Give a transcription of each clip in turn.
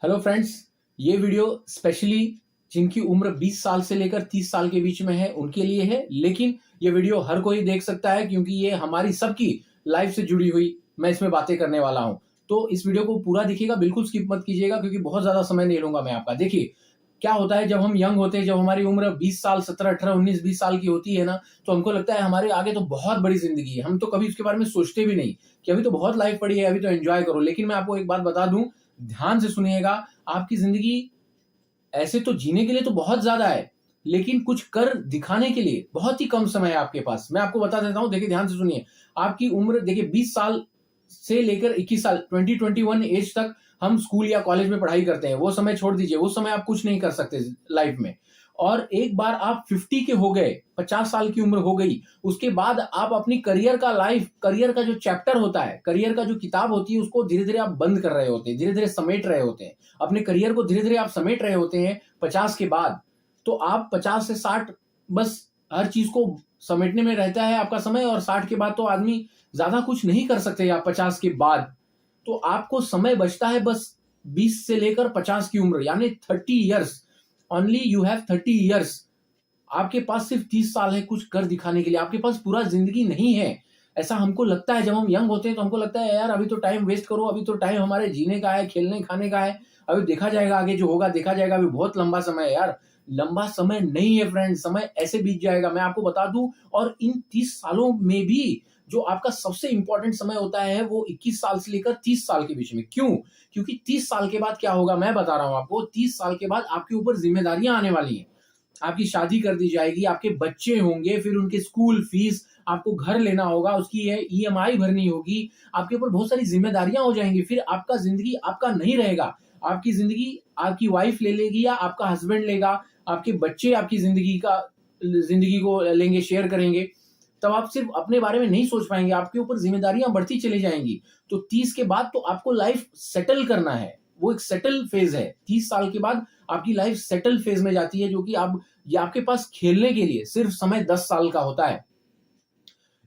Hello friends, ये video specially जिनकी उम्र 20 साल से लेकर 30 साल के बीच में है उनके लिए है। लेकिन ये वीडियो हर कोई देख सकता है क्योंकि ये हमारी सबकी लाइफ से जुड़ी हुई मैं इसमें बातें करने वाला हूं। तो इस वीडियो को पूरा देखिएगा, बिल्कुल स्किप मत कीजिएगा क्योंकि बहुत ज्यादा समय नहीं लूंगा मैं आपका। देखिए क्या होता है, जब हम यंग होते हैं, जब हमारी उम्र 20 साल 17 18 19 20 साल की होती है ना, तो हमको लगता है हमारे आगे तो बहुत बड़ी जिंदगी है। हम तो कभी उसके बारे में सोचते भी नहीं कि अभी तो बहुत लाइफ पड़ी है, अभी तो एंजॉय करो। लेकिन मैं आपको एक बात बता दूं, ध्यान से सुनिएगा। आपकी जिंदगी ऐसे तो जीने के लिए तो बहुत ज्यादा है, लेकिन कुछ कर दिखाने के लिए बहुत ही कम समय है आपके पास। मैं आपको बता देता हूं, देखिए ध्यान से सुनिए। आपकी उम्र देखिए 20 साल से लेकर 21 साल 2021 एज तक हम स्कूल या कॉलेज में पढ़ाई करते हैं। वो समय छोड़ दीजिए, वो समय आप कुछ नहीं कर सकते लाइफ में। और एक बार आप 50 के हो गए, 50 साल की उम्र हो गई, उसके बाद आप अपनी करियर का जो चैप्टर होता है, करियर का जो किताब होती है, उसको धीरे धीरे आप बंद कर रहे होते हैं, धीरे धीरे समेट रहे होते हैं। अपने करियर को धीरे धीरे आप समेट रहे होते हैं 50 के बाद। तो आप 50 से 60 बस हर चीज को समेटने में रहता है आपका समय। और 60 के बाद तो आदमी ज्यादा कुछ नहीं कर सकते आप 50 के बाद। तो आपको समय बचता है बस 20 से लेकर 50 की उम्र, यानी 30 years. Only you have 30 years. आपके पास सिर्फ 30 साल है कुछ कर दिखाने के लिए, आपके पास पूरा जिंदगी नहीं है। ऐसा हमको लगता है, जब हम यंग होते हैं तो हमको लगता है यार अभी तो टाइम वेस्ट करो, अभी तो टाइम हमारे जीने का है, खेलने खाने का है, अभी देखा जाएगा, आगे जो होगा देखा जाएगा, अभी बहुत लंबा समय है यार। लंबा समय नहीं है फ्रेंड, समय ऐसे बीत जाएगा, मैं आपको बता दूं। और इन 30 सालों में भी जो आपका सबसे इंपॉर्टेंट समय होता है वो 21 साल से लेकर 30 साल के बीच में। क्यों? क्योंकि 30 साल के बाद क्या होगा मैं बता रहा हूं आपको। 30 साल के बाद आपके ऊपर जिम्मेदारियां आने वाली हैं। आपकी शादी कर दी जाएगी, आपके बच्चे होंगे, फिर उनके स्कूल फीस, आपको घर लेना होगा, उसकी ईएमआई भरनी होगी, आपके ऊपर बहुत सारी जिम्मेदारियां हो जाएंगी। फिर आपका जिंदगी आपका नहीं रहेगा। आपकी जिंदगी आपकी वाइफ ले लेगी या आपका हस्बैंड लेगा, आपके बच्चे आपकी जिंदगी को लेंगे, शेयर करेंगे। तब आप सिर्फ अपने बारे में नहीं सोच पाएंगे, आपके ऊपर जिम्मेदारियां बढ़ती चली जाएंगी। तो 30 के बाद तो आपको लाइफ सेटल करना है, वो एक सेटल फेज है। 30 साल के बाद आपकी लाइफ सेटल फेज में जाती है, जो कि आप ये आपके पास खेलने के लिए सिर्फ समय 10 साल का होता है।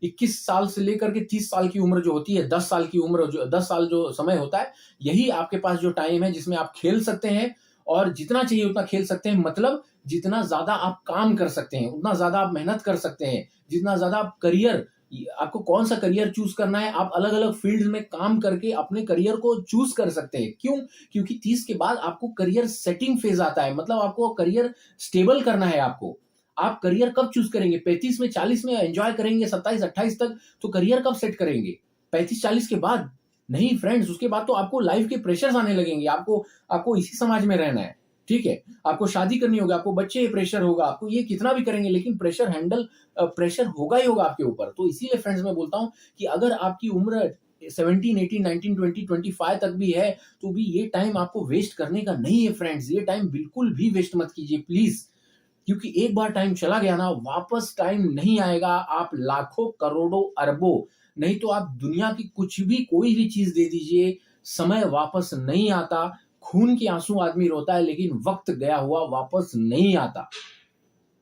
21 साल से लेकर के 30 साल की उम्र जो होती है, 10 साल की उम्र, जो 10 साल जो समय होता है, यही आपके पास जो टाइम है जिसमें आप खेल सकते हैं। और जितना चाहिए उतना खेल सकते हैं, मतलब जितना ज्यादा आप काम कर सकते हैं उतना ज्यादा आप मेहनत कर सकते हैं। जितना ज्यादा आप करियर, आपको कौन सा करियर चूज करना है, आप अलग अलग फील्ड में काम करके अपने करियर को चूज कर सकते हैं। क्यों? क्योंकि 30 के बाद आपको करियर सेटिंग फेज आता है, मतलब आपको करियर स्टेबल करना है। आपको आप करियर कब चूज करेंगे? 35 में, 40 में एंजॉय करेंगे 27 28 तक, तो करियर कब सेट करेंगे? 35 40 के बाद नहीं फ्रेंड्स। उसके बाद तो आपको लाइफ के प्रेशर्स आने लगेंगे। आपको आपको इसी समाज में रहना है, ठीक है? आपको शादी करनी होगी, आपको बच्चे, प्रेशर होगा, आपको ये कितना भी करेंगे लेकिन प्रेशर होगा ही होगा आपके ऊपर। तो इसीलिए फ्रेंड्स मैं बोलता हूं कि अगर आपकी उम्र 17 18 19 20 25 तक भी है, तो भी ये टाइम आपको वेस्ट करने का नहीं है फ्रेंड्स। ये टाइम बिल्कुल भी वेस्ट मत कीजिए प्लीज। क्योंकि एक बार टाइम चला गया ना, वापस टाइम नहीं आएगा। आप लाखों करोड़ों अरबों, नहीं तो आप दुनिया की कुछ भी कोई भी चीज दे दीजिए, समय वापस नहीं आता। खून के आंसू आदमी रोता है लेकिन वक्त गया हुआ वापस नहीं आता।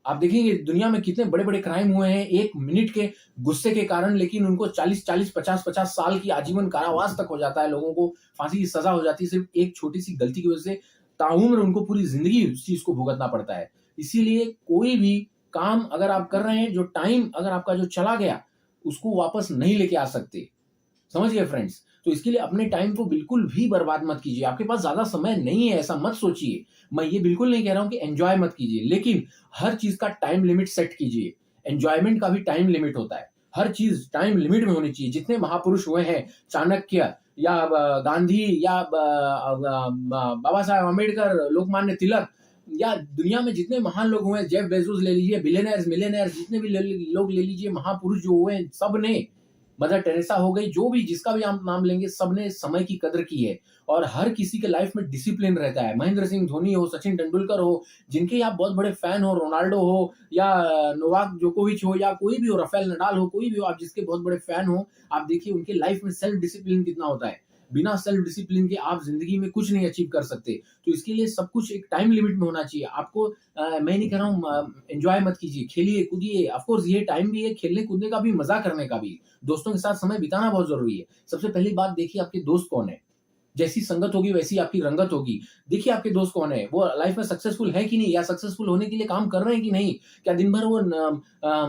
आप देखेंगे दुनिया में कितने बड़े बड़े क्राइम हुए हैं एक मिनट के गुस्से के कारण, लेकिन उनको 40 50 50 साल की आजीवन कारावास तक हो जाता है। लोगों को फांसी की सजा हो जाती है सिर्फ एक छोटी सी गलती की वजह से। ताउम्र उनको पूरी जिंदगी उस चीज को भुगतना पड़ता है। इसीलिए कोई भी काम अगर आप कर रहे हैं, जो टाइम अगर आपका जो चला गया उसको वापस नहीं लेके आ सकते। समझ गए फ्रेंड्स? तो इसके लिए अपने टाइम को बिल्कुल भी बर्बाद मत कीजिए। आपके पास ज्यादा समय नहीं है ऐसा मत सोचिए। मैं ये बिल्कुल नहीं कह रहा हूं कि एंजॉय मत कीजिए, लेकिन हर चीज का टाइम लिमिट सेट कीजिए। एंजॉयमेंट का भी टाइम लिमिट होता है, हर चीज टाइम लिमिट में होनी चाहिए। जितने महापुरुष हुए हैं, चाणक्य या गांधी या बाबा साहेब अम्बेडकर, लोकमान्य तिलक, या दुनिया में जितने महान लोग हुए हैं, जेफ बेजोस ले लीजिए, बिलियनर्स मिलियनर्स, जितने भी लोग ले लीजिए, महापुरुष जो हुए हैं, सब ने, मदर टेरेसा हो गई, जो भी जिसका भी आप नाम लेंगे, सबने समय की कदर की है। और हर किसी के लाइफ में डिसिप्लिन रहता है। महेंद्र सिंह धोनी हो, सचिन तेंदुलकर हो, जिनके आप बहुत बड़े फैन हो, रोनाल्डो हो या नोवाक जोकोविच हो या कोई भी हो, राफेल नडाल हो, कोई भी हो आप जिसके बहुत बड़े फैन हो, आप देखिए उनके लाइफ में सेल्फ डिसिप्लिन कितना होता है। बिना सेल्फ डिसिप्लिन के आप जिंदगी में कुछ नहीं अचीव कर सकते। तो इसके लिए सब कुछ एक टाइम लिमिट में होना चाहिए। आपको मैं नहीं कह रहा हूँ एंजॉय मत कीजिए, खेलिए कूदिए, ऑफकोर्स ये टाइम भी है खेलने कूदने का भी, मजा करने का भी। दोस्तों के साथ समय बिताना बहुत जरूरी है। सबसे पहली बात देखिए आपके दोस्त कौन है। जैसी संगत होगी वैसी आपकी रंगत होगी। देखिए आपके दोस्त कौन है, वो लाइफ में सक्सेसफुल है कि नहीं, या सक्सेसफुल होने के लिए काम कर रहे हैं कि नहीं, क्या दिन भर वो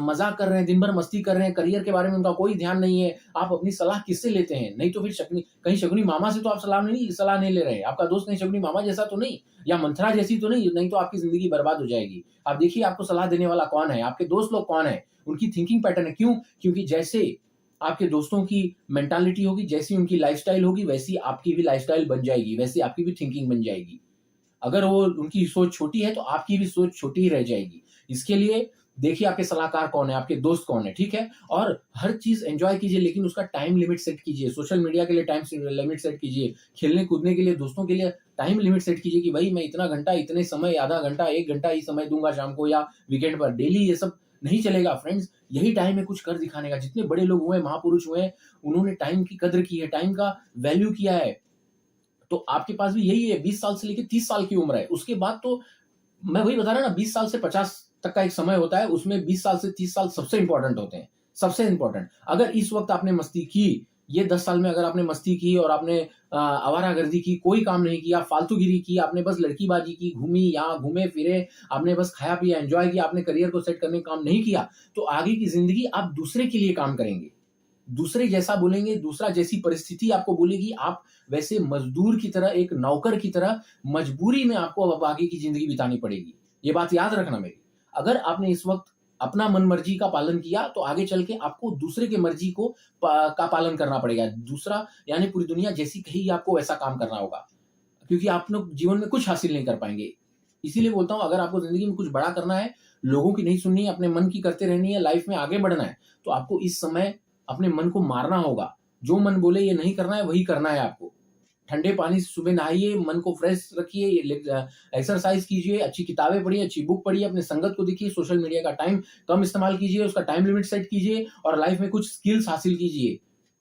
मजाक कर रहे हैं, दिन भर मस्ती कर रहे हैं, करियर के बारे में उनका कोई ध्यान नहीं है। आप अपनी सलाह किससे लेते हैं? नहीं तो फिर कहीं शकुनी मामा से तो आप सलाह नहीं ले रहे हैं, आपका दोस्त कहीं शकुनी मामा जैसा तो नहीं, या मंथरा जैसी तो नहीं, नहीं तो आपकी जिंदगी बर्बाद हो जाएगी। आप देखिए आपको सलाह देने वाला कौन है, आपके दोस्त लोग कौन है, उनकी थिंकिंग पैटर्न है। क्यों? क्योंकि जैसे आपके दोस्तों की मेंटालिटी होगी, जैसी उनकी लाइफस्टाइल होगी, वैसी आपकी भी लाइफस्टाइल बन जाएगी, वैसी आपकी भी थिंकिंग बन जाएगी। अगर वो उनकी सोच छोटी है तो आपकी भी सोच छोटी ही रह जाएगी। इसके लिए देखिए आपके सलाहकार कौन है, आपके दोस्त कौन है, ठीक है? और हर चीज़ एन्जॉय कीजिए, लेकिन उसका टाइम लिमिट सेट कीजिए। सोशल मीडिया के लिए टाइम लिमिट सेट कीजिए, खेलने-कूदने के लिए, दोस्तों के लिए टाइम लिमिट सेट कीजिए कि भई मैं इतना घंटा, इतने समय, आधा घंटा, 1 घंटा ही समय दूँगा शाम को या वीकेंड पर। डेली ये सब नहीं चलेगा फ्रेंड्स। यही टाइम है कुछ कर दिखाने का। जितने बड़े लोग हुए हैं, महापुरुष हुए हैं, उन्होंने टाइम की कदर की है, टाइम का वैल्यू किया है। तो आपके पास भी यही है, 20 साल से लेके 30 साल की उम्र है। उसके बाद तो मैं वही बता रहा ना, 20 साल से 50 तक का एक समय होता है, उसमें 20 साल से 30 साल सबसे इंपॉर्टेंट होते हैं, सबसे इंपॉर्टेंट। अगर इस वक्त आपने मस्ती की, ये 10 साल में अगर आपने मस्ती की और आपने आवारागर्दी की, कोई काम नहीं किया, फालतूगिरी की, आपने बस लड़कीबाजी की, घूमी, यहाँ घूमे-फिरे, आपने बस खाया-पिया, एन्जॉय किया, आपने करियर को सेट करने का काम नहीं किया, तो आगे की ज़िंदगी आप दूसरे के लिए काम करेंगे। दूसरे जैसा बोलेंगे, दूसरा जैसी परिस्थिति आपको बोलेगी, आप वैसे मज़दूर की तरह, एक नौकर की तरह मजबूरी में आपको अब आगे की ज़िंदगी बितानी पड़ेगी। ये बात याद रखना मेरी। अगर आपने इस वक़्त अपना मन-मर्ज़ी का पालन किया, तो आगे चल के आपको दूसरे की मर्ज़ी को का पालन करना पड़ेगा। दूसरा यानी पूरी दुनिया जैसी कहेगी आपको वैसा काम करना होगा। क्योंकि आप लोग जीवन में कुछ हासिल नहीं कर पाएँगे। इसीलिए बोलता हूँ, अगर आपको ज़िंदगी में कुछ बड़ा करना है, लोगों की नहीं सुननी है, अपने मन की करते रहनी है, लाइफ़ में आगे बढ़ना है, तो आपको इस समय अपने मन को मारना होगा। जो मन बोले ये नहीं करना है, वही करना है आपको। ठंडे पानी से सुबह नहाइए, मन को फ्रेश रखिए, एक्सरसाइज़ कीजिए, अच्छी किताबें पढ़िए, अच्छी बुक पढ़िए, अपने संगत को देखिए, सोशल मीडिया का टाइम कम इस्तेमाल कीजिए, उसका टाइम लिमिट सेट कीजिए और लाइफ़ में कुछ स्किल्स हासिल कीजिए।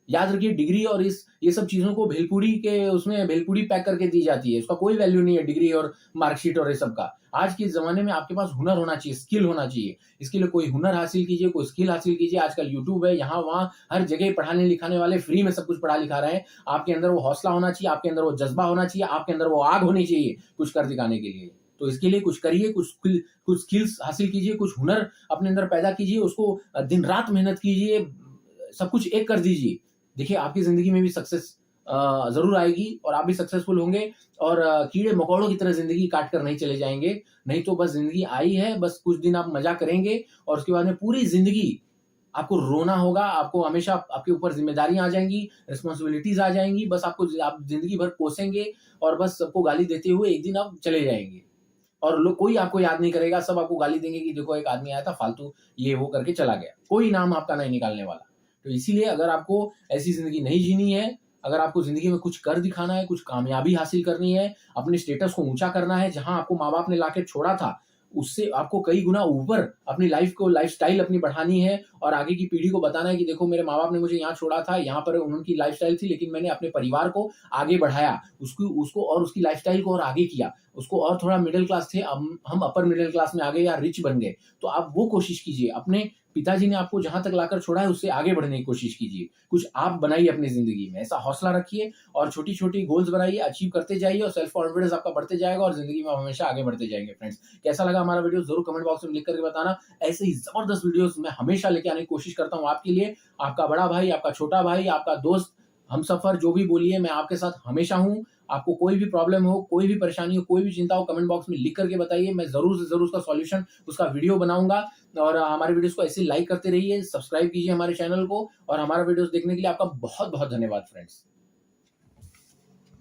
याद रखिए, डिग्री और ये सब चीज़ों को भेलपूरी के उसमें भेलपूरी पैक करके दी जाती है। उसका कोई वैल्यू नहीं है, डिग्री और मार्कशीट और ये सब का। आज के ज़माने में आपके पास हुनर होना चाहिए, स्किल होना चाहिए। इसके लिए कोई हुनर हासिल कीजिए, कोई स्किल हासिल कीजिए। आजकल यूट्यूब है, यहाँ-वहाँ हर जगह पढ़ाने-लिखाने वाले फ्री में सब कुछ पढ़ा-लिखा रहे हैं। आपके अंदर वो हौसला होना चाहिए, आपके अंदर वो जज़्बा होना चाहिए, आपके अंदर वो आग होनी चाहिए कुछ कर दिखाने के लिए। तो इसके लिए कुछ करिए, कुछ स्किल्स हासिल कीजिए, कुछ हुनर अपने अंदर पैदा कीजिए, उसको दिन-रात मेहनत कीजिए, सब कुछ एक कर दीजिए। देखिए आपकी ज़िंदगी में भी सक्सेस ज़रूर आएगी और आप भी सक्सेसफुल होंगे और कीड़े-मकोड़ों की तरह ज़िंदगी काट कर नहीं चले जाएँगे। नहीं तो बस ज़िंदगी आई है, बस कुछ दिन आप मज़ा करेंगे और उसके बाद में पूरी ज़िंदगी आपको रोना होगा, आपको हमेशा आपके ऊपर ज़िम्मेदारियाँ आ जाएँगी, रिस्पॉन्सिबिलिटीज़ आ जाएँगी, बस आप ज़िंदगी भर कोसेंगे और बस सबको गाली देते हुए एक दिन आप चले जाएँगे। और लोग कोई आपको याद नहीं करेगा, सब आपको गाली देंगे कि देखो एक आदमी आया था फालतू ये वो करके चला गया। कोई नाम आपका नहीं निकालने वाला। तो इसीलिए अगर आपको ऐसी ज़िंदगी नहीं जीनी है, अगर आपको ज़िंदगी में कुछ कर दिखाना है, कुछ कामयाबी हासिल करनी है, अपने स्टेटस को ऊँचा करना है, जहाँ आपको माँ-बाप ने लाके छोड़ा था, उससे आपको कई गुना ऊपर अपनी लाइफ़स्टाइल अपनी बढ़ानी है और आगे की पीढ़ी को बताना है कि देखो मेरे माँ-बाप ने मुझे यहाँ छोड़ा था, यहाँ पर उनकी लाइफ़स्टाइल थी, लेकिन मैंने अपने परिवार को आगे बढ़ाया, उसको और उसकी लाइफ़स्टाइल को और आगे किया। उसको और थोड़ा मिडल क्लास थे, अब हम अपर मिडल क्लास में आ गए या रिच बन गए। तो आप वो कोशिश कीजिए, अपने पिताजी ने आपको जहाँ तक लाकर छोड़ा है, उससे आगे बढ़ने की कोशिश कीजिए। कुछ आप बनाइए अपनी ज़िंदगी में, ऐसा हौसला रखिए और छोटी-छोटी गोल्स बनाइए, अचीव करते जाइए और सेल्फ कॉन्फिडेंस आपका बढ़ते जाएगा और ज़िंदगी में आप हमेशा आगे बढ़ते जाएँगे फ्रेंड्स। कैसा लगा हमारा वीडियो ज़रूर कमेंट बॉक्स में लिख करके बताना। ऐसे ही ज़बरदस्त वीडियोज़ मैं हमेशा लेके आने की कोशिश करता हूँ आपके लिए। आपका बड़ा भाई, आपका छोटा भाई, आपका दोस्त, हमसफ़र जो भी बोलिए, मैं आपके साथ हमेशा हूँ। आपको कोई भी प्रॉब्लम हो, कोई भी परेशानी हो, कोई भी चिंता हो, कमेंट बॉक्स में लिख करके बताइए। मैं ज़रूर से ज़रूर उसका सॉल्यूशन, उसका वीडियो बनाऊँगा और हमारे वीडियोज़ को ऐसे ही लाइक करते रहिए, सब्सक्राइब कीजिए हमारे चैनल को और हमारा वीडियोज़ देखने के लिए आपका बहुत-बहुत धन्यवाद फ्रेंड्स।